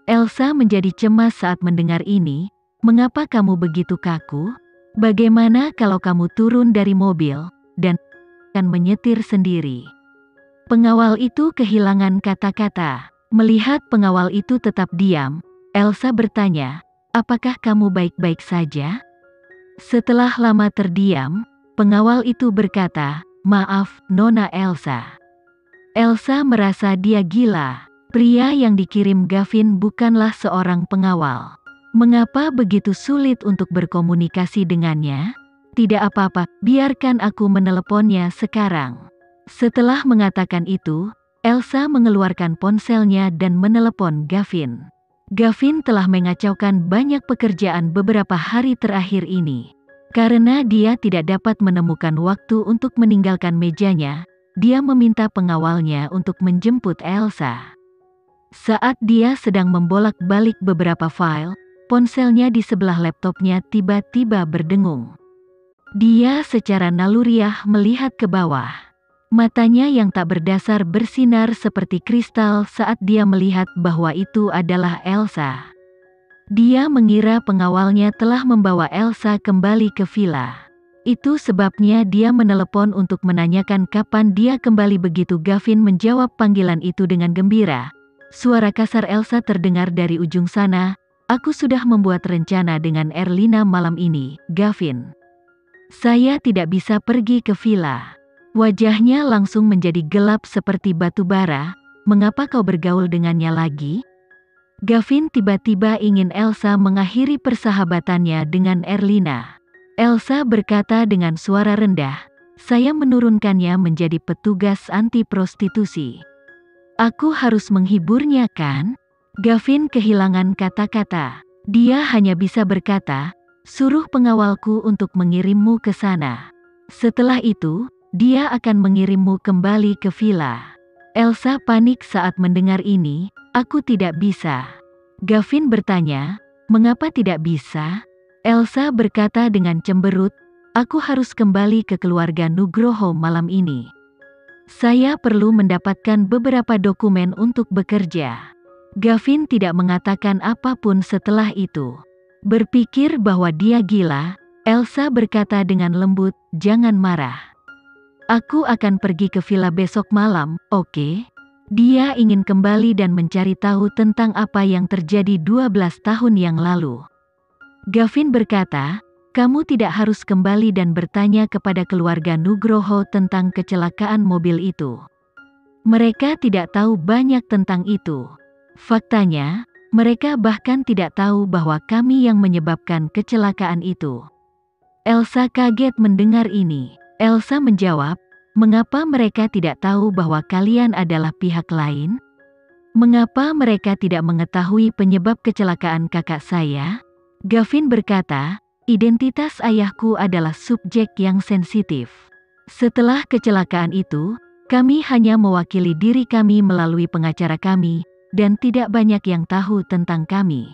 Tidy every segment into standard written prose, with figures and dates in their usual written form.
Elsa menjadi cemas saat mendengar ini. Mengapa kamu begitu kaku? Bagaimana kalau kamu turun dari mobil dan akan menyetir sendiri? Pengawal itu kehilangan kata-kata. Melihat pengawal itu tetap diam, Elsa bertanya, "Apakah kamu baik-baik saja?" Setelah lama terdiam, pengawal itu berkata, "Maaf, Nona Elsa." Elsa merasa dia gila. Pria yang dikirim Gavin bukanlah seorang pengawal. Mengapa begitu sulit untuk berkomunikasi dengannya? Tidak apa-apa, biarkan aku meneleponnya sekarang. Setelah mengatakan itu, Elsa mengeluarkan ponselnya dan menelepon Gavin. Gavin telah mengacaukan banyak pekerjaan beberapa hari terakhir ini. Karena dia tidak dapat menemukan waktu untuk meninggalkan mejanya, dia meminta pengawalnya untuk menjemput Elsa. Saat dia sedang membolak-balik beberapa file, ponselnya di sebelah laptopnya tiba-tiba berdengung. Dia secara naluriah melihat ke bawah. Matanya yang tak berdasar bersinar seperti kristal saat dia melihat bahwa itu adalah Elsa. Dia mengira pengawalnya telah membawa Elsa kembali ke villa. Itu sebabnya dia menelepon untuk menanyakan kapan dia kembali. Begitu Gavin menjawab panggilan itu dengan gembira, suara kasar Elsa terdengar dari ujung sana. "Aku sudah membuat rencana dengan Erlina malam ini, Gavin. Saya tidak bisa pergi ke villa." Wajahnya langsung menjadi gelap seperti batu bara. "Mengapa kau bergaul dengannya lagi?" Gavin tiba-tiba ingin Elsa mengakhiri persahabatannya dengan Erlina. Elsa berkata dengan suara rendah, "Saya menurunkannya menjadi petugas anti prostitusi. Aku harus menghiburnya, kan?" Gavin kehilangan kata-kata. Dia hanya bisa berkata, "Suruh pengawalku untuk mengirimmu ke sana. Setelah itu, dia akan mengirimmu kembali ke villa." Elsa panik saat mendengar ini. "Aku tidak bisa." Gavin bertanya, "Mengapa tidak bisa?" Elsa berkata dengan cemberut, "Aku harus kembali ke keluarga Nugroho malam ini. Saya perlu mendapatkan beberapa dokumen untuk bekerja." Gavin tidak mengatakan apapun setelah itu. Berpikir bahwa dia gila, Elsa berkata dengan lembut, "Jangan marah. Aku akan pergi ke villa besok malam, oke?" Dia ingin kembali dan mencari tahu tentang apa yang terjadi 12 tahun yang lalu. Gavin berkata, "Kamu tidak harus kembali dan bertanya kepada keluarga Nugroho tentang kecelakaan mobil itu. Mereka tidak tahu banyak tentang itu. Faktanya, mereka bahkan tidak tahu bahwa kami yang menyebabkan kecelakaan itu." Elsa kaget mendengar ini. Elsa menjawab, "Mengapa mereka tidak tahu bahwa kalian adalah pihak lain? Mengapa mereka tidak mengetahui penyebab kecelakaan kakak saya?" Gavin berkata, "Identitas ayahku adalah subjek yang sensitif. Setelah kecelakaan itu, kami hanya mewakili diri kami melalui pengacara kami, dan tidak banyak yang tahu tentang kami.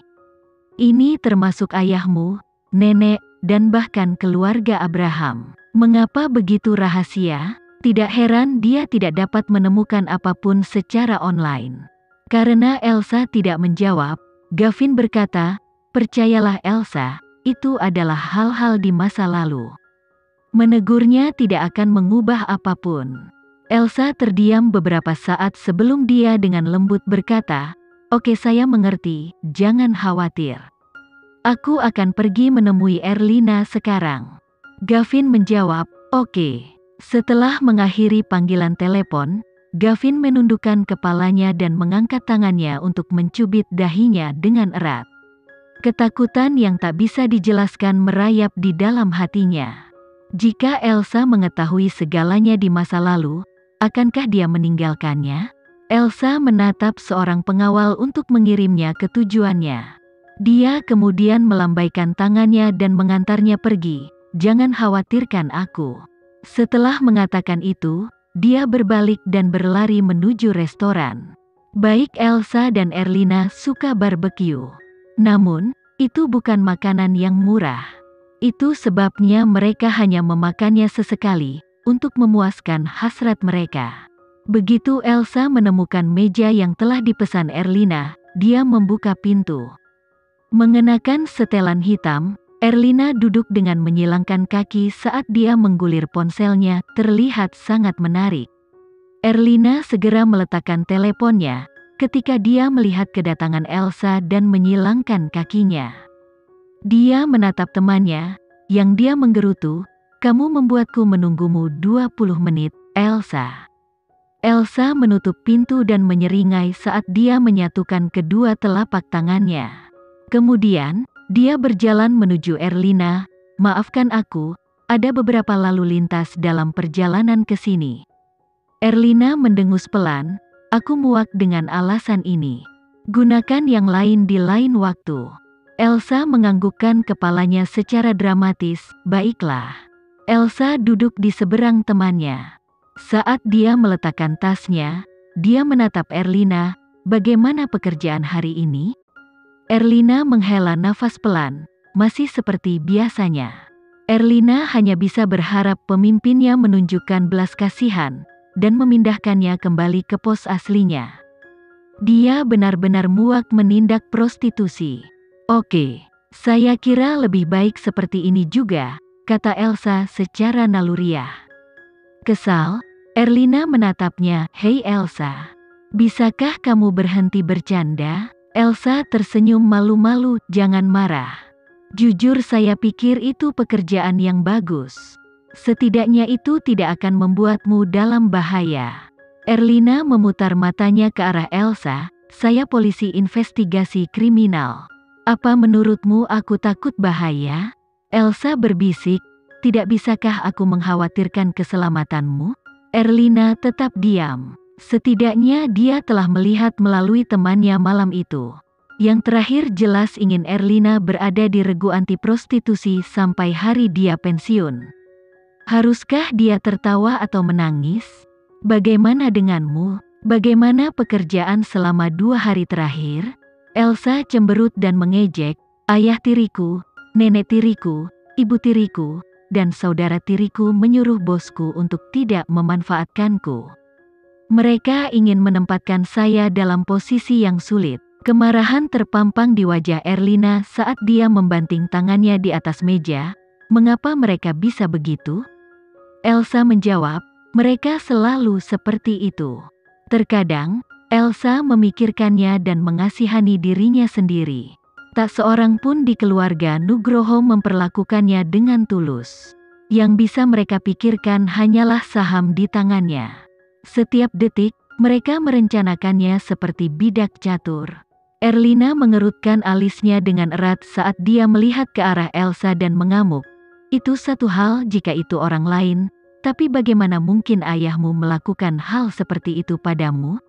Ini termasuk ayahmu, nenek, dan bahkan keluarga Abraham. Mengapa begitu rahasia?" Tidak heran dia tidak dapat menemukan apapun secara online. Karena Elsa tidak menjawab, Gavin berkata, "Percayalah Elsa, itu adalah hal-hal di masa lalu. Menegurnya tidak akan mengubah apapun." Elsa terdiam beberapa saat sebelum dia dengan lembut berkata, "Oke, saya mengerti, jangan khawatir. Aku akan pergi menemui Erlina sekarang." Gavin menjawab, "Oke." Setelah mengakhiri panggilan telepon, Gavin menundukkan kepalanya dan mengangkat tangannya untuk mencubit dahinya dengan erat. Ketakutan yang tak bisa dijelaskan merayap di dalam hatinya. Jika Elsa mengetahui segalanya di masa lalu, akankah dia meninggalkannya? Elsa menatap seorang pengawal untuk mengirimnya ke tujuannya. Dia kemudian melambaikan tangannya dan mengantarnya pergi. "Jangan khawatirkan aku." Setelah mengatakan itu, dia berbalik dan berlari menuju restoran. Baik Elsa dan Erlina suka barbeque. Namun, itu bukan makanan yang murah. Itu sebabnya mereka hanya memakannya sesekali, untuk memuaskan hasrat mereka. Begitu Elsa menemukan meja yang telah dipesan Erlina, dia membuka pintu. Mengenakan setelan hitam, Erlina duduk dengan menyilangkan kaki saat dia menggulir ponselnya, terlihat sangat menarik. Erlina segera meletakkan teleponnya ketika dia melihat kedatangan Elsa dan menyilangkan kakinya. Dia menatap temannya, yang dia menggerutu, "Kamu membuatku menunggumu 20 menit, Elsa." Elsa menutup pintu dan menyeringai saat dia menyatukan kedua telapak tangannya. Kemudian, dia berjalan menuju Erlina. "Maafkan aku, ada beberapa lalu lintas dalam perjalanan ke sini." Erlina mendengus pelan, "Aku muak dengan alasan ini. Gunakan yang lain di lain waktu." Elsa menganggukkan kepalanya secara dramatis, "Baiklah." Elsa duduk di seberang temannya. Saat dia meletakkan tasnya, dia menatap Erlina, "Bagaimana pekerjaan hari ini?" Erlina menghela nafas pelan, "Masih seperti biasanya." Erlina hanya bisa berharap pemimpinnya menunjukkan belas kasihan dan memindahkannya kembali ke pos aslinya. Dia benar-benar muak menindak prostitusi. "Oke, saya kira lebih baik seperti ini juga," kata Elsa secara naluriah. Kesal, Erlina menatapnya, "Hei Elsa, bisakah kamu berhenti bercanda?" Elsa tersenyum malu-malu, "Jangan marah. Jujur saya pikir itu pekerjaan yang bagus. Setidaknya itu tidak akan membuatmu dalam bahaya." Erlina memutar matanya ke arah Elsa, "Saya polisi investigasi kriminal. Apa menurutmu aku takut bahaya?" Elsa berbisik, "Tidak bisakah aku mengkhawatirkan keselamatanmu?" Erlina tetap diam. Setidaknya dia telah melihat melalui temannya malam itu. Yang terakhir jelas ingin Erlina berada di regu anti prostitusi sampai hari dia pensiun. Haruskah dia tertawa atau menangis? "Bagaimana denganmu? Bagaimana pekerjaan selama 2 hari terakhir?" Elsa cemberut dan mengejek, "Ayah tiriku, nenek tiriku, ibu tiriku, dan saudara tiriku menyuruh bosku untuk tidak memanfaatkanku. Mereka ingin menempatkan saya dalam posisi yang sulit." Kemarahan terpampang di wajah Erlina saat dia membanting tangannya di atas meja. "Mengapa mereka bisa begitu?" Elsa menjawab, "Mereka selalu seperti itu." Terkadang, Elsa memikirkannya dan mengasihani dirinya sendiri. Tak seorang pun di keluarga Nugroho memperlakukannya dengan tulus. Yang bisa mereka pikirkan hanyalah saham di tangannya. Setiap detik, mereka merencanakannya seperti bidak catur. Erlina mengerutkan alisnya dengan erat saat dia melihat ke arah Elsa dan mengamuk. "Itu satu hal jika itu orang lain, tapi bagaimana mungkin ayahmu melakukan hal seperti itu padamu?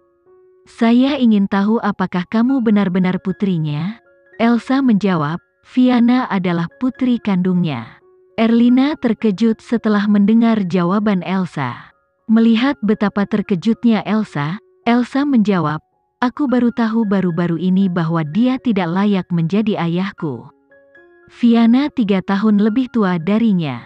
Saya ingin tahu apakah kamu benar-benar putrinya?" Elsa menjawab, "Fiana adalah putri kandungnya." Erlina terkejut setelah mendengar jawaban Elsa. Melihat betapa terkejutnya Elsa, Elsa menjawab, "Aku baru tahu baru-baru ini bahwa dia tidak layak menjadi ayahku. Fiana 3 tahun lebih tua darinya."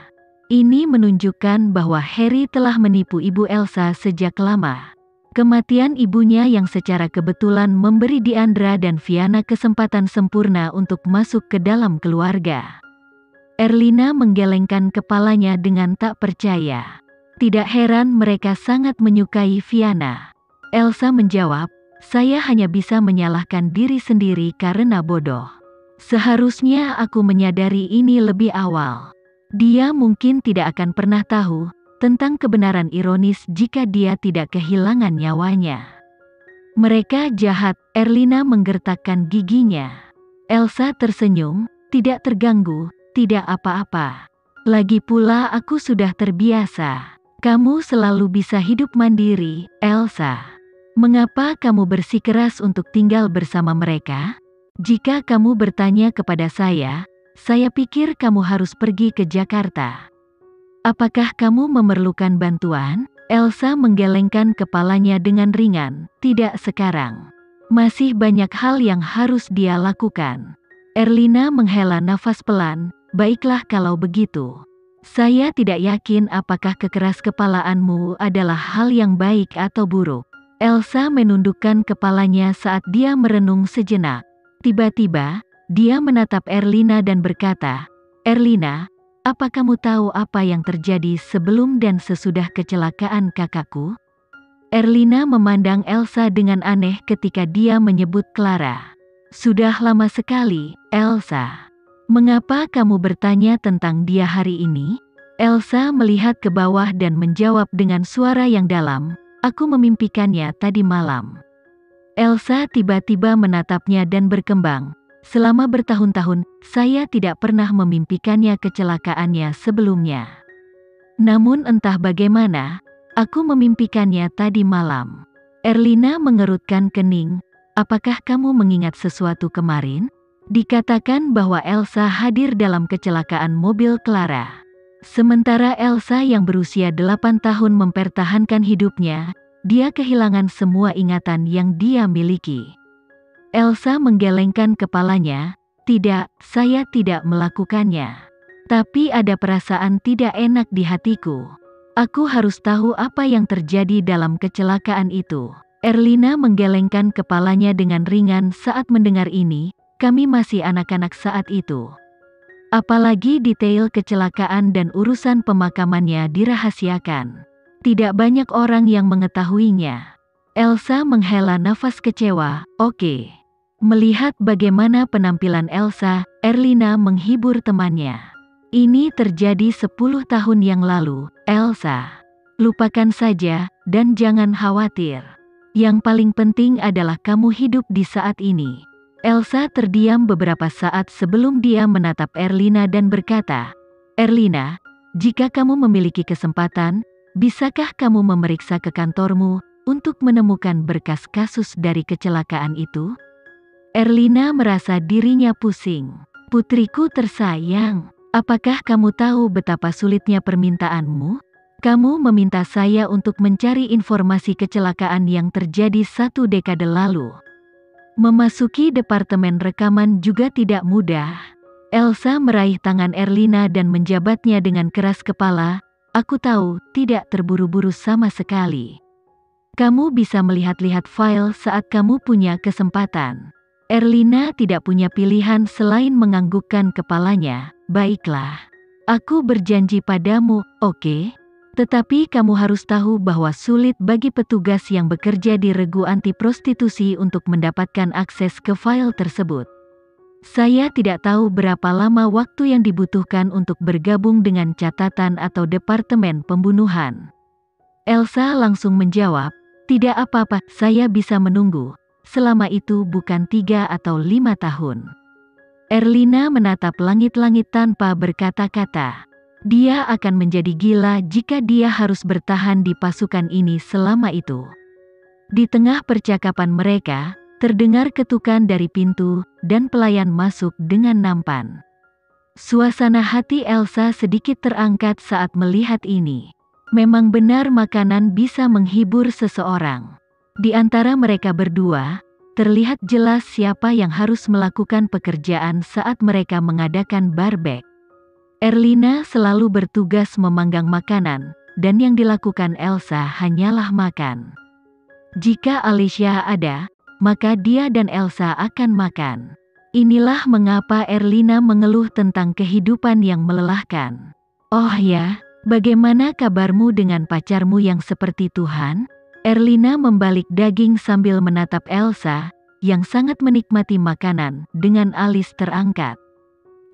Ini menunjukkan bahwa Harry telah menipu ibu Elsa sejak lama. Kematian ibunya yang secara kebetulan memberi Diandra dan Fiana kesempatan sempurna untuk masuk ke dalam keluarga. Erlina menggelengkan kepalanya dengan tak percaya. Tidak heran mereka sangat menyukai Fiana. Elsa menjawab, "Saya hanya bisa menyalahkan diri sendiri karena bodoh. Seharusnya aku menyadari ini lebih awal." Dia mungkin tidak akan pernah tahu tentang kebenaran ironis jika dia tidak kehilangan nyawanya. "Mereka jahat," Erlina menggertakkan giginya. Elsa tersenyum, "Tidak terganggu, tidak apa-apa. Lagi pula aku sudah terbiasa." "Kamu selalu bisa hidup mandiri, Elsa. Mengapa kamu bersikeras untuk tinggal bersama mereka? Jika kamu bertanya kepada saya pikir kamu harus pergi ke Jakarta. Apakah kamu memerlukan bantuan?" Elsa menggelengkan kepalanya dengan ringan, "Tidak sekarang. Masih banyak hal yang harus dia lakukan." Erlina menghela nafas pelan, "Baiklah kalau begitu. Saya tidak yakin apakah kekeras kepalaanmu adalah hal yang baik atau buruk. Elsa menundukkan kepalanya saat dia merenung sejenak. Tiba-tiba, dia menatap Erlina dan berkata, "Erlina, apa kamu tahu apa yang terjadi sebelum dan sesudah kecelakaan kakakku?" Erlina memandang Elsa dengan aneh ketika dia menyebut Clara. "Sudah lama sekali, Elsa. Mengapa kamu bertanya tentang dia hari ini?" Elsa melihat ke bawah dan menjawab dengan suara yang dalam, "Aku memimpikannya tadi malam." Elsa tiba-tiba menatapnya dan berkembang, "Selama bertahun-tahun, saya tidak pernah memimpikannya kecelakaannya sebelumnya. Namun entah bagaimana, aku memimpikannya tadi malam." Erlina mengerutkan kening. "Apakah kamu mengingat sesuatu kemarin?" Dikatakan bahwa Elsa hadir dalam kecelakaan mobil Clara. Sementara Elsa yang berusia 8 tahun mempertahankan hidupnya, dia kehilangan semua ingatan yang dia miliki. Elsa menggelengkan kepalanya, "Tidak, saya tidak melakukannya. Tapi ada perasaan tidak enak di hatiku. Aku harus tahu apa yang terjadi dalam kecelakaan itu." Erlina menggelengkan kepalanya dengan ringan saat mendengar ini, "Kami masih anak-anak saat itu. Apalagi detail kecelakaan dan urusan pemakamannya dirahasiakan. Tidak banyak orang yang mengetahuinya." Elsa menghela nafas kecewa. "Oke." Melihat bagaimana penampilan Elsa, Erlina menghibur temannya. "Ini terjadi 10 tahun yang lalu, Elsa. Lupakan saja, dan jangan khawatir. Yang paling penting adalah kamu hidup di saat ini." Elsa terdiam beberapa saat sebelum dia menatap Erlina dan berkata, "Erlina, jika kamu memiliki kesempatan, bisakah kamu memeriksa ke kantormu untuk menemukan berkas kasus dari kecelakaan itu?" Erlina merasa dirinya pusing. "Putriku tersayang, apakah kamu tahu betapa sulitnya permintaanmu? Kamu meminta saya untuk mencari informasi kecelakaan yang terjadi 1 dekade lalu. Memasuki departemen rekaman juga tidak mudah." Elsa meraih tangan Erlina dan menjabatnya dengan keras kepala. "Aku tahu, tidak terburu-buru sama sekali. Kamu bisa melihat-lihat file saat kamu punya kesempatan." Erlina tidak punya pilihan selain menganggukkan kepalanya. "Baiklah. Aku berjanji padamu, oke? Tetapi kamu harus tahu bahwa sulit bagi petugas yang bekerja di regu anti prostitusi untuk mendapatkan akses ke file tersebut. Saya tidak tahu berapa lama waktu yang dibutuhkan untuk bergabung dengan catatan atau departemen pembunuhan." Elsa langsung menjawab, "Tidak apa-apa, saya bisa menunggu. Selama itu bukan 3 atau 5 tahun." Erlina menatap langit-langit tanpa berkata-kata. Dia akan menjadi gila jika dia harus bertahan di pasukan ini selama itu. Di tengah percakapan mereka, terdengar ketukan dari pintu, dan pelayan masuk dengan nampan. Suasana hati Elsa sedikit terangkat saat melihat ini. Memang benar makanan bisa menghibur seseorang. Di antara mereka berdua, terlihat jelas siapa yang harus melakukan pekerjaan saat mereka mengadakan barbek. Erlina selalu bertugas memanggang makanan, dan yang dilakukan Elsa hanyalah makan. Jika Alicia ada, maka dia dan Elsa akan makan. Inilah mengapa Erlina mengeluh tentang kehidupan yang melelahkan. "Oh ya, bagaimana kabarmu dengan pacarmu yang seperti Tuhan?" Erlina membalik daging sambil menatap Elsa, yang sangat menikmati makanan, dengan alis terangkat.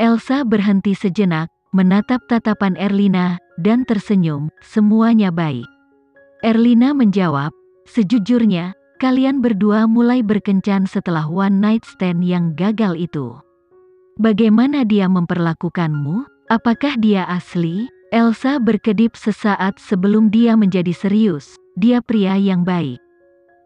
Elsa berhenti sejenak, menatap tatapan Erlina, dan tersenyum. "Semuanya baik." Erlina menjawab, "Sejujurnya, kalian berdua mulai berkencan setelah one night stand yang gagal itu. Bagaimana dia memperlakukanmu? Apakah dia asli?" Elsa berkedip sesaat sebelum dia menjadi serius. "Dia pria yang baik."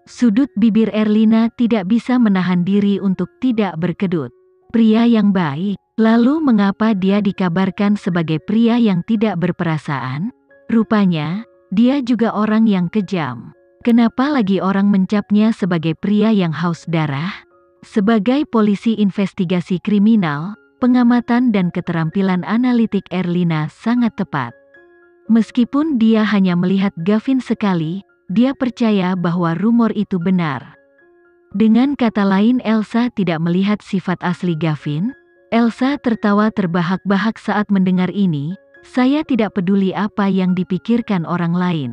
Sudut bibir Erlina tidak bisa menahan diri untuk tidak berkedut. Pria yang baik? Lalu mengapa dia dikabarkan sebagai pria yang tidak berperasaan? Rupanya, dia juga orang yang kejam. Kenapa lagi orang mencapnya sebagai pria yang haus darah? Sebagai polisi investigasi kriminal, pengamatan dan keterampilan analitik Erlina sangat tepat. Meskipun dia hanya melihat Gavin sekali, dia percaya bahwa rumor itu benar. Dengan kata lain, Elsa tidak melihat sifat asli Gavin. Elsa tertawa terbahak-bahak saat mendengar ini. Saya tidak peduli apa yang dipikirkan orang lain.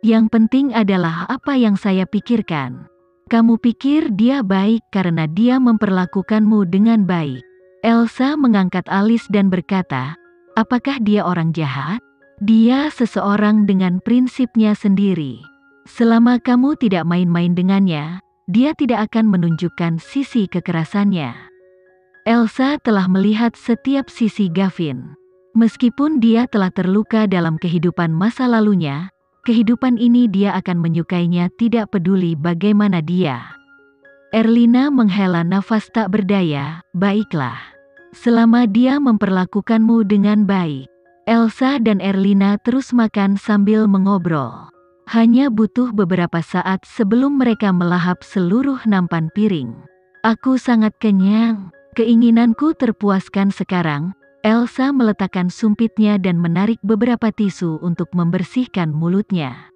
Yang penting adalah apa yang saya pikirkan. Kamu pikir dia baik karena dia memperlakukanmu dengan baik. Elsa mengangkat alis dan berkata, apakah dia orang jahat? Dia seseorang dengan prinsipnya sendiri. Selama kamu tidak main-main dengannya, dia tidak akan menunjukkan sisi kekerasannya. Elsa telah melihat setiap sisi Gavin. Meskipun dia telah terluka dalam kehidupan masa lalunya, kehidupan ini dia akan menyukainya tidak peduli bagaimana dia. Erlina menghela nafas tak berdaya. Baiklah. Selama dia memperlakukanmu dengan baik. Elsa dan Erlina terus makan sambil mengobrol. Hanya butuh beberapa saat sebelum mereka melahap seluruh nampan piring. Aku sangat kenyang. Keinginanku terpuaskan sekarang. Elsa meletakkan sumpitnya dan menarik beberapa tisu untuk membersihkan mulutnya.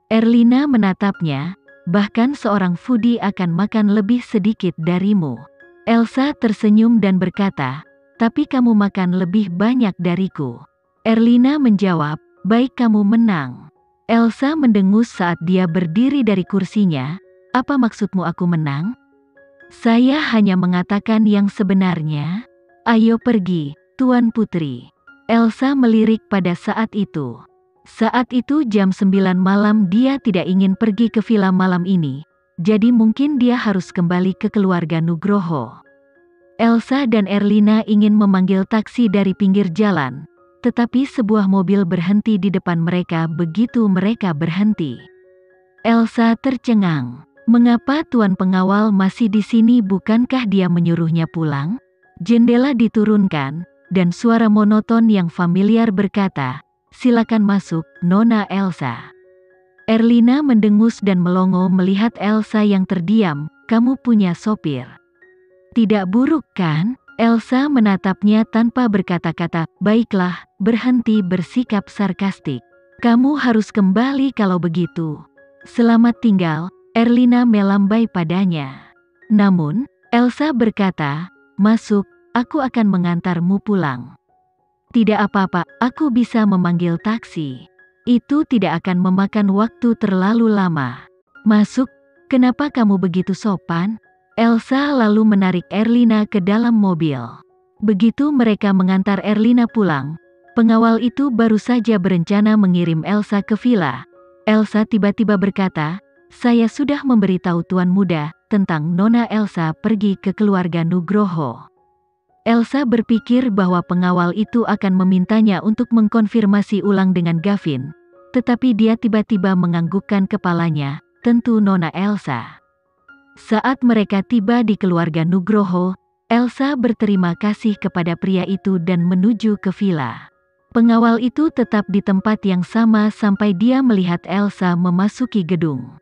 Erlina menatapnya, bahkan seorang foodie akan makan lebih sedikit darimu. Elsa tersenyum dan berkata, tapi kamu makan lebih banyak dariku. Erlina menjawab, baik kamu menang. Elsa mendengus saat dia berdiri dari kursinya. Apa maksudmu aku menang? Saya hanya mengatakan yang sebenarnya. Ayo pergi, Tuan Putri. Elsa melirik pada saat itu. Saat itu jam 9 malam, dia tidak ingin pergi ke villa malam ini. Jadi mungkin dia harus kembali ke keluarga Nugroho. Elsa dan Erlina ingin memanggil taksi dari pinggir jalan. Tetapi sebuah mobil berhenti di depan mereka begitu mereka berhenti. Elsa tercengang. Mengapa Tuan Pengawal masih di sini? Bukankah dia menyuruhnya pulang? Jendela diturunkan, dan suara monoton yang familiar berkata, silakan masuk, Nona Elsa. Erlina mendengus dan melongo melihat Elsa yang terdiam. Kamu punya sopir. Tidak buruk kan? Elsa menatapnya tanpa berkata-kata. Baiklah, berhenti bersikap sarkastik. Kamu harus kembali kalau begitu. Selamat tinggal, Erlina melambai padanya. Namun, Elsa berkata, masuk, aku akan mengantarmu pulang. Tidak apa-apa, aku bisa memanggil taksi. Itu tidak akan memakan waktu terlalu lama. Masuk, kenapa kamu begitu sopan? Elsa lalu menarik Erlina ke dalam mobil. Begitu mereka mengantar Erlina pulang, pengawal itu baru saja berencana mengirim Elsa ke villa. Elsa tiba-tiba berkata, saya sudah memberitahu Tuan Muda tentang Nona Elsa pergi ke keluarga Nugroho. Elsa berpikir bahwa pengawal itu akan memintanya untuk mengkonfirmasi ulang dengan Gavin. Tetapi dia tiba-tiba menganggukkan kepalanya, tentu Nona Elsa. Saat mereka tiba di keluarga Nugroho, Elsa berterima kasih kepada pria itu dan menuju ke villa. Pengawal itu tetap di tempat yang sama sampai dia melihat Elsa memasuki gedung.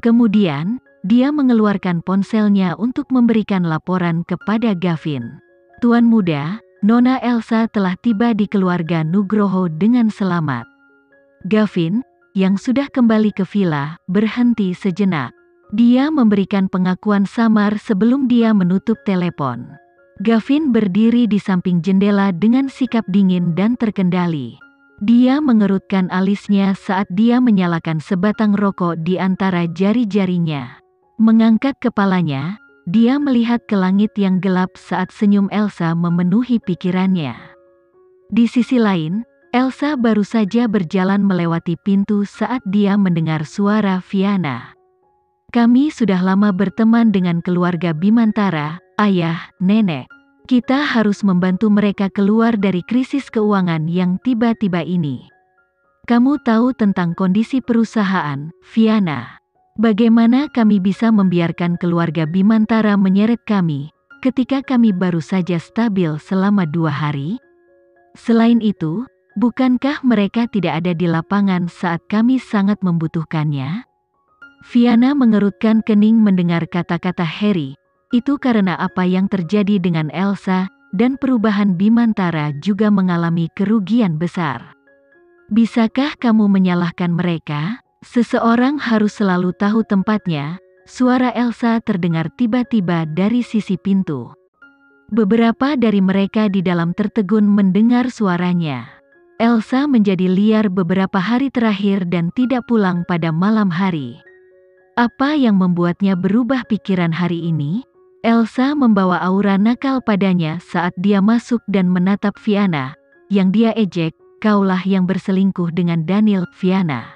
Kemudian, dia mengeluarkan ponselnya untuk memberikan laporan kepada Gavin. Tuan Muda, Nona Elsa telah tiba di keluarga Nugroho dengan selamat. Gavin, yang sudah kembali ke villa, berhenti sejenak. Dia memberikan pengakuan samar sebelum dia menutup telepon. Gavin berdiri di samping jendela dengan sikap dingin dan terkendali. Dia mengerutkan alisnya saat dia menyalakan sebatang rokok di antara jari-jarinya. Mengangkat kepalanya, dia melihat ke langit yang gelap saat senyum Elsa memenuhi pikirannya. Di sisi lain, Elsa baru saja berjalan melewati pintu saat dia mendengar suara Fiana. Kami sudah lama berteman dengan keluarga Bimantara, ayah, nenek. Kita harus membantu mereka keluar dari krisis keuangan yang tiba-tiba ini. Kamu tahu tentang kondisi perusahaan, Fiana. Bagaimana kami bisa membiarkan keluarga Bimantara menyeret kami, ketika kami baru saja stabil selama 2 hari? Selain itu, bukankah mereka tidak ada di lapangan saat kami sangat membutuhkannya? Fiana mengerutkan kening mendengar kata-kata Harry. Itu karena apa yang terjadi dengan Elsa, dan perubahan Bimantara juga mengalami kerugian besar. Bisakah kamu menyalahkan mereka? Seseorang harus selalu tahu tempatnya. Suara Elsa terdengar tiba-tiba dari sisi pintu. Beberapa dari mereka di dalam tertegun mendengar suaranya. Elsa menjadi liar beberapa hari terakhir dan tidak pulang pada malam hari. Apa yang membuatnya berubah pikiran hari ini? Elsa membawa aura nakal padanya saat dia masuk dan menatap Fiana, yang dia ejek, "Kaulah yang berselingkuh dengan Daniel." "Fiana,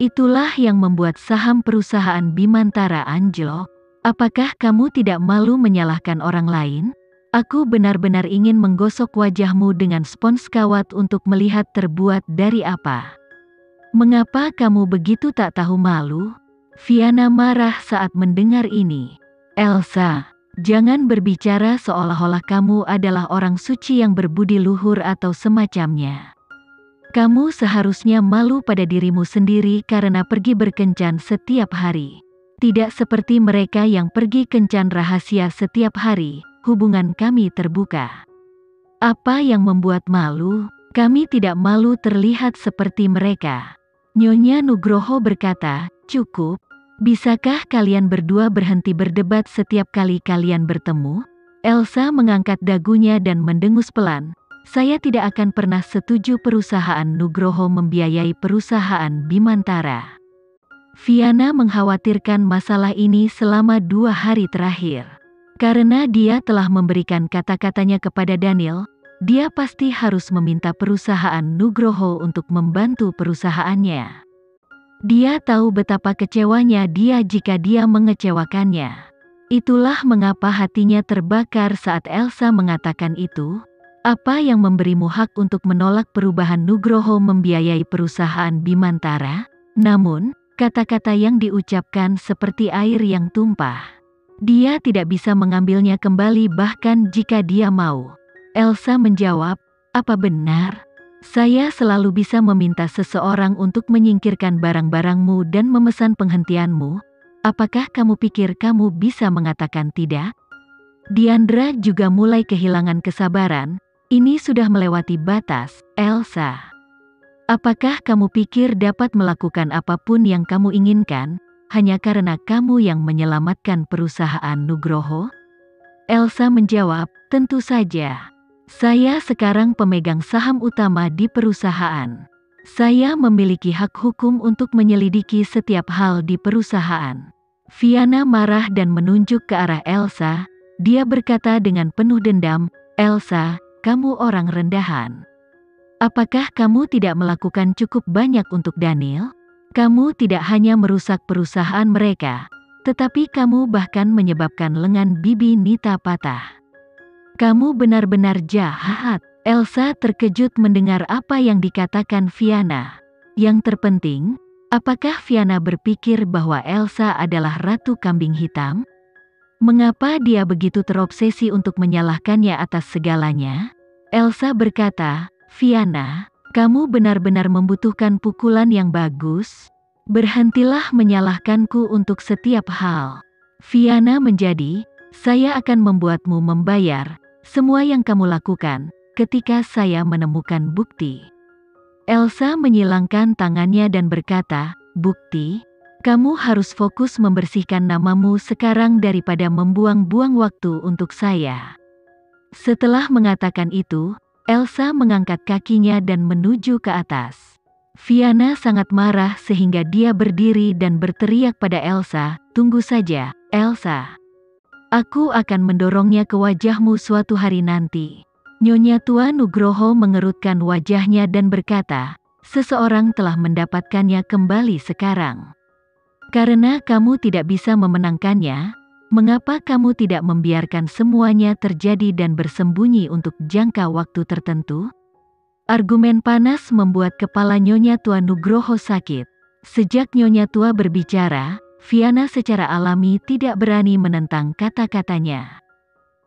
itulah yang membuat saham perusahaan Bimantara anjlok. Apakah kamu tidak malu menyalahkan orang lain? Aku benar-benar ingin menggosok wajahmu dengan spons kawat untuk melihat terbuat dari apa. Mengapa kamu begitu tak tahu malu?" Fiana marah saat mendengar ini. "Elsa, jangan berbicara seolah-olah kamu adalah orang suci yang berbudi luhur atau semacamnya. Kamu seharusnya malu pada dirimu sendiri karena pergi berkencan setiap hari. Tidak seperti mereka yang pergi kencan rahasia setiap hari. Hubungan kami terbuka. Apa yang membuat malu? Kami tidak malu terlihat seperti mereka." Nyonya Nugroho berkata, "Cukup. Bisakah kalian berdua berhenti berdebat setiap kali kalian bertemu?" Elsa mengangkat dagunya dan mendengus pelan. "Saya tidak akan pernah setuju perusahaan Nugroho membiayai perusahaan Bimantara." Fiana mengkhawatirkan masalah ini selama 2 hari terakhir. Karena dia telah memberikan kata-katanya kepada Daniel, dia pasti harus meminta perusahaan Nugroho untuk membantu perusahaannya. Dia tahu betapa kecewanya dia jika dia mengecewakannya. Itulah mengapa hatinya terbakar saat Elsa mengatakan itu. "Apa yang memberimu hak untuk menolak perubahan Nugroho membiayai perusahaan Bimantara?" Namun, kata-kata yang diucapkan seperti air yang tumpah. Dia tidak bisa mengambilnya kembali bahkan jika dia mau. Elsa menjawab, "Apa benar? Saya selalu bisa meminta seseorang untuk menyingkirkan barang-barangmu dan memesan penghentianmu. Apakah kamu pikir kamu bisa mengatakan tidak?" Diandra juga mulai kehilangan kesabaran. "Ini sudah melewati batas, Elsa. Apakah kamu pikir dapat melakukan apapun yang kamu inginkan, hanya karena kamu yang menyelamatkan perusahaan Nugroho?" Elsa menjawab, "Tentu saja. Saya sekarang pemegang saham utama di perusahaan. Saya memiliki hak hukum untuk menyelidiki setiap hal di perusahaan." Fiana marah dan menunjuk ke arah Elsa. Dia berkata dengan penuh dendam, "Elsa, kamu orang rendahan. Apakah kamu tidak melakukan cukup banyak untuk Daniel? Kamu tidak hanya merusak perusahaan mereka, tetapi kamu bahkan menyebabkan lengan bibi Nita patah. Kamu benar-benar jahat." Elsa terkejut mendengar apa yang dikatakan Fiana. Yang terpenting, apakah Fiana berpikir bahwa Elsa adalah ratu kambing hitam? Mengapa dia begitu terobsesi untuk menyalahkannya atas segalanya? Elsa berkata, "Fiana, kamu benar-benar membutuhkan pukulan yang bagus. Berhentilah menyalahkanku untuk setiap hal." Fiana menjadi, "Saya akan membuatmu membayar semua yang kamu lakukan ketika saya menemukan bukti." Elsa menyilangkan tangannya dan berkata, "Bukti? Kamu harus fokus membersihkan namamu sekarang daripada membuang-buang waktu untuk saya." Setelah mengatakan itu, Elsa mengangkat kakinya dan menuju ke atas. Fiana sangat marah sehingga dia berdiri dan berteriak pada Elsa, "Tunggu saja, Elsa. Aku akan mendorongnya ke wajahmu suatu hari nanti." Nyonya Tua Nugroho mengerutkan wajahnya dan berkata, "Seseorang telah mendapatkannya kembali sekarang. Karena kamu tidak bisa memenangkannya, mengapa kamu tidak membiarkan semuanya terjadi dan bersembunyi untuk jangka waktu tertentu?" Argumen panas membuat kepala Nyonya Tua Nugroho sakit. Sejak Nyonya Tua berbicara, Fiana secara alami tidak berani menentang kata-katanya.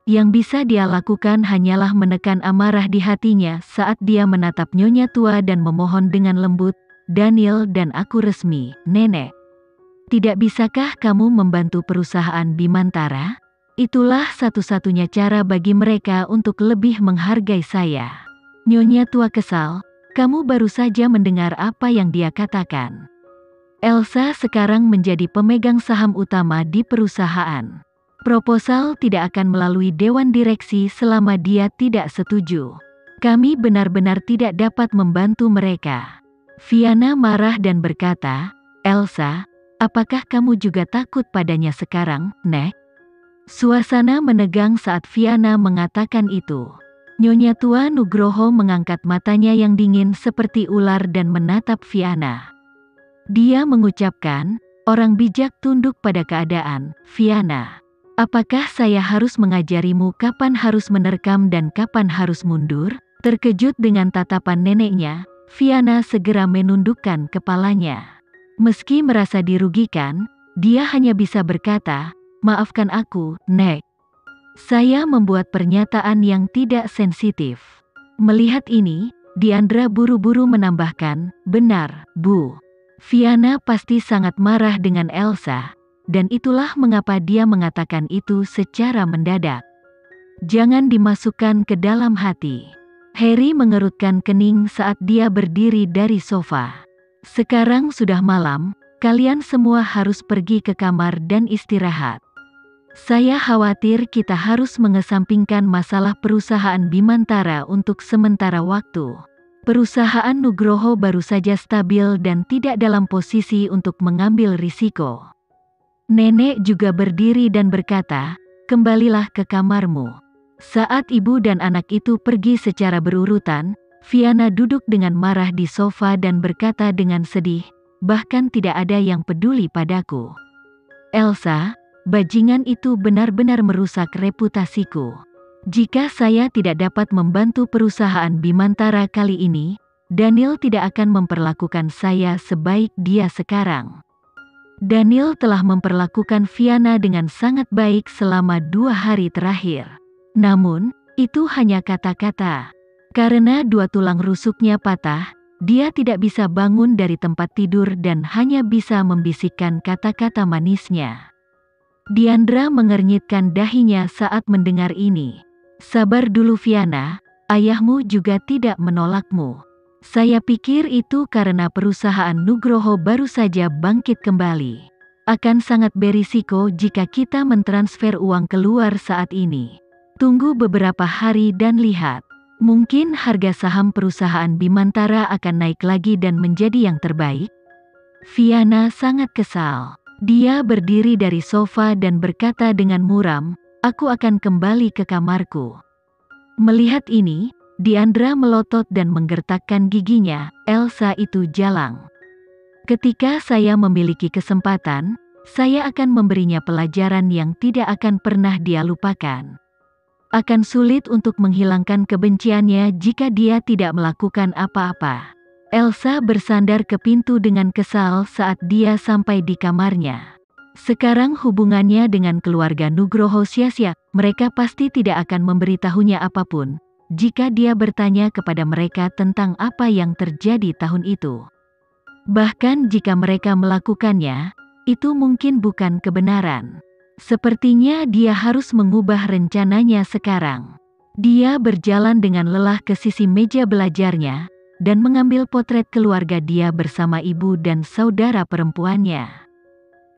Yang bisa dia lakukan hanyalah menekan amarah di hatinya saat dia menatap Nyonya Tua dan memohon dengan lembut, "Daniel dan aku resmi, Nenek. Tidak bisakah kamu membantu perusahaan Bimantara? Itulah satu-satunya cara bagi mereka untuk lebih menghargai saya." Nyonya Tua kesal, "Kamu baru saja mendengar apa yang dia katakan." Elsa sekarang menjadi pemegang saham utama di perusahaan. Proposal tidak akan melalui dewan direksi selama dia tidak setuju. Kami benar-benar tidak dapat membantu mereka. Fiana marah dan berkata, Elsa, apakah kamu juga takut padanya sekarang, Nek? Suasana menegang saat Fiana mengatakan itu. Nyonya tua Nugroho mengangkat matanya yang dingin seperti ular dan menatap Fiana. Dia mengucapkan, orang bijak tunduk pada keadaan, Fiana. Apakah saya harus mengajarimu kapan harus menerkam dan kapan harus mundur? Terkejut dengan tatapan neneknya, Fiana segera menundukkan kepalanya. Meski merasa dirugikan, dia hanya bisa berkata, maafkan aku, Nek. Saya membuat pernyataan yang tidak sensitif. Melihat ini, Diandra buru-buru menambahkan, benar, Bu. Fiana pasti sangat marah dengan Elsa. Dan itulah mengapa dia mengatakan itu secara mendadak. Jangan dimasukkan ke dalam hati. Harry mengerutkan kening saat dia berdiri dari sofa. Sekarang sudah malam, kalian semua harus pergi ke kamar dan istirahat. Saya khawatir kita harus mengesampingkan masalah perusahaan Bimantara untuk sementara waktu. Perusahaan Nugroho baru saja stabil dan tidak dalam posisi untuk mengambil risiko. Nenek juga berdiri dan berkata, kembalilah ke kamarmu. Saat ibu dan anak itu pergi secara berurutan, Fiana duduk dengan marah di sofa dan berkata dengan sedih, bahkan tidak ada yang peduli padaku. Elsa, bajingan itu benar-benar merusak reputasiku. Jika saya tidak dapat membantu perusahaan Bimantara kali ini, Daniel tidak akan memperlakukan saya sebaik dia sekarang. Daniel telah memperlakukan Fiana dengan sangat baik selama 2 hari terakhir. Namun, itu hanya kata-kata. Karena 2 tulang rusuknya patah, dia tidak bisa bangun dari tempat tidur dan hanya bisa membisikkan kata-kata manisnya. Diandra mengernyitkan dahinya saat mendengar ini. Sabar dulu Fiana, ayahmu juga tidak menolakmu. Saya pikir itu karena perusahaan Nugroho baru saja bangkit kembali. Akan sangat berisiko jika kita mentransfer uang keluar saat ini. Tunggu beberapa hari dan lihat. Mungkin harga saham perusahaan Bimantara akan naik lagi dan menjadi yang terbaik. Fiana sangat kesal. Dia berdiri dari sofa dan berkata dengan muram, aku akan kembali ke kamarku. Melihat ini, Diandra melotot dan menggertakkan giginya, Elsa itu jalang. Ketika saya memiliki kesempatan, saya akan memberinya pelajaran yang tidak akan pernah dia lupakan. Akan sulit untuk menghilangkan kebenciannya jika dia tidak melakukan apa-apa. Elsa bersandar ke pintu dengan kesal saat dia sampai di kamarnya. Sekarang hubungannya dengan keluarga Nugroho sia-sia, mereka pasti tidak akan memberitahunya apapun. Jika dia bertanya kepada mereka tentang apa yang terjadi tahun itu. Bahkan jika mereka melakukannya, itu mungkin bukan kebenaran. Sepertinya dia harus mengubah rencananya sekarang. Dia berjalan dengan lelah ke sisi meja belajarnya, dan mengambil potret keluarga dia bersama ibu dan saudara perempuannya.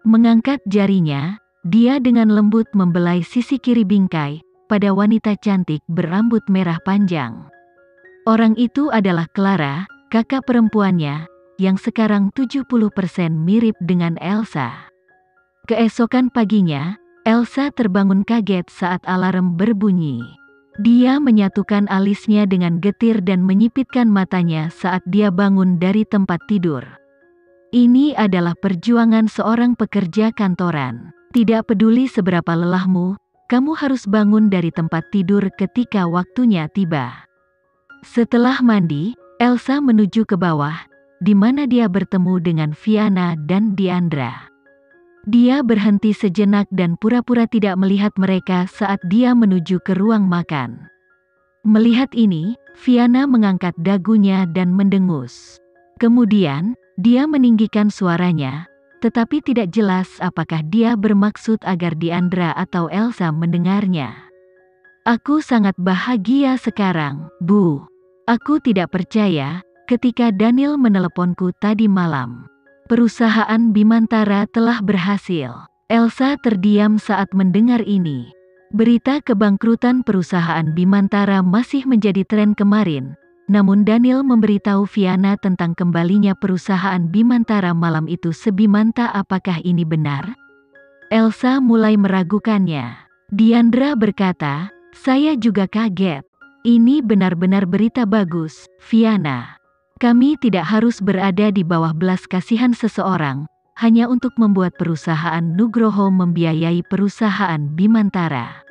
Mengangkat jarinya, dia dengan lembut membelai sisi kiri bingkai, pada wanita cantik berambut merah panjang. Orang itu adalah Clara, kakak perempuannya, yang sekarang 70% mirip dengan Elsa. Keesokan paginya, Elsa terbangun kaget saat alarm berbunyi. Dia menyatukan alisnya dengan getir dan menyipitkan matanya saat dia bangun dari tempat tidur. Ini adalah perjuangan seorang pekerja kantoran. Tidak peduli seberapa lelahmu, kamu harus bangun dari tempat tidur ketika waktunya tiba. Setelah mandi, Elsa menuju ke bawah, di mana dia bertemu dengan Fiana dan Diandra. Dia berhenti sejenak dan pura-pura tidak melihat mereka saat dia menuju ke ruang makan. Melihat ini, Fiana mengangkat dagunya dan mendengus. Kemudian, dia meninggikan suaranya, tetapi tidak jelas apakah dia bermaksud agar Diandra atau Elsa mendengarnya. Aku sangat bahagia sekarang, Bu. Aku tidak percaya, ketika Daniel meneleponku tadi malam. Perusahaan Bimantara telah berhasil. Elsa terdiam saat mendengar ini. Berita kebangkrutan perusahaan Bimantara masih menjadi tren kemarin, namun Daniel memberitahu Viana tentang kembalinya perusahaan Bimantara malam itu. Sebimanta, apakah ini benar? Elsa mulai meragukannya. Diandra berkata, "Saya juga kaget. Ini benar-benar berita bagus, Viana. Kami tidak harus berada di bawah belas kasihan seseorang, hanya untuk membuat perusahaan Nugroho membiayai perusahaan Bimantara."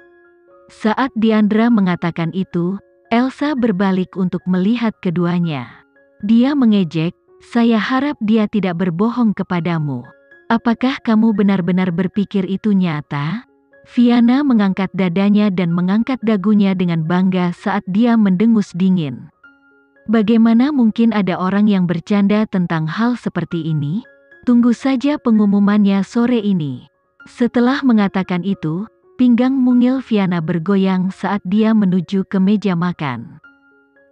Saat Diandra mengatakan itu, Elsa berbalik untuk melihat keduanya. Dia mengejek, "Saya harap dia tidak berbohong kepadamu. Apakah kamu benar-benar berpikir itu nyata?" Viana mengangkat dadanya dan mengangkat dagunya dengan bangga saat dia mendengus dingin. Bagaimana mungkin ada orang yang bercanda tentang hal seperti ini? Tunggu saja pengumumannya sore ini. Setelah mengatakan itu, pinggang mungil Viana bergoyang saat dia menuju ke meja makan.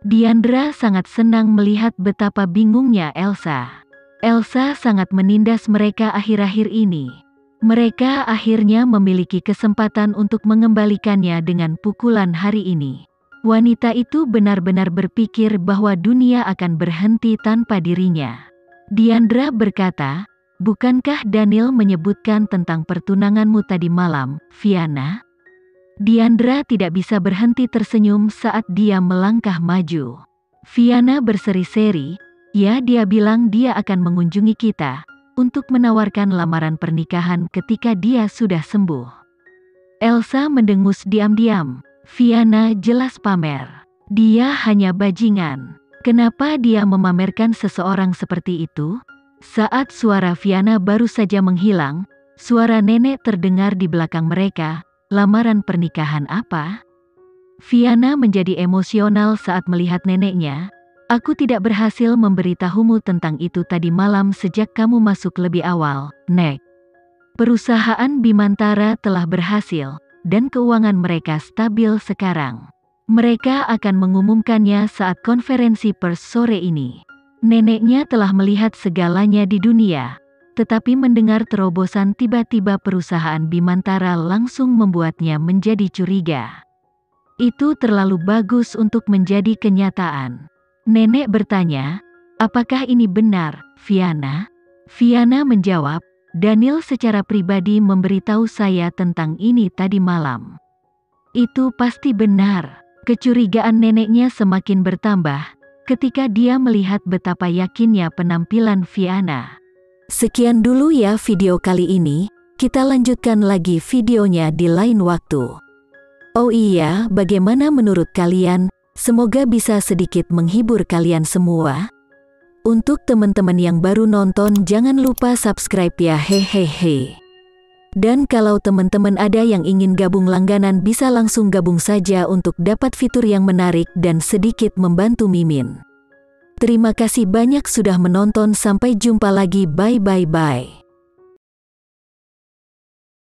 Diandra sangat senang melihat betapa bingungnya Elsa. Elsa sangat menindas mereka akhir-akhir ini. Mereka akhirnya memiliki kesempatan untuk mengembalikannya dengan pukulan hari ini. Wanita itu benar-benar berpikir bahwa dunia akan berhenti tanpa dirinya. Diandra berkata, "Bukankah Daniel menyebutkan tentang pertunanganmu tadi malam, Viana?" Diandra tidak bisa berhenti tersenyum saat dia melangkah maju. Viana berseri-seri, "Ya, dia bilang dia akan mengunjungi kita untuk menawarkan lamaran pernikahan ketika dia sudah sembuh." Elsa mendengus diam-diam. Viana jelas pamer. Dia hanya bajingan. Kenapa dia memamerkan seseorang seperti itu? Saat suara Viana baru saja menghilang, suara nenek terdengar di belakang mereka. "Lamaran pernikahan apa?" Viana menjadi emosional saat melihat neneknya. "Aku tidak berhasil memberitahumu tentang itu tadi malam sejak kamu masuk lebih awal, Nek. Perusahaan Bimantara telah berhasil, dan keuangan mereka stabil sekarang. Mereka akan mengumumkannya saat konferensi pers sore ini." Neneknya telah melihat segalanya di dunia, tetapi mendengar terobosan tiba-tiba perusahaan Bimantara langsung membuatnya menjadi curiga. Itu terlalu bagus untuk menjadi kenyataan. Nenek bertanya, "Apakah ini benar, Viana?" Viana menjawab, "Daniel secara pribadi memberitahu saya tentang ini tadi malam." "Itu pasti benar." Kecurigaan neneknya semakin bertambah ketika dia melihat betapa yakinnya penampilan Viana. Sekian dulu ya video kali ini, kita lanjutkan lagi videonya di lain waktu. Oh iya, bagaimana menurut kalian? Semoga bisa sedikit menghibur kalian semua. Untuk teman-teman yang baru nonton, jangan lupa subscribe ya, hehehe. Dan kalau teman-teman ada yang ingin gabung langganan, bisa langsung gabung saja untuk dapat fitur yang menarik dan sedikit membantu Mimin. Terima kasih banyak sudah menonton, sampai jumpa lagi, bye.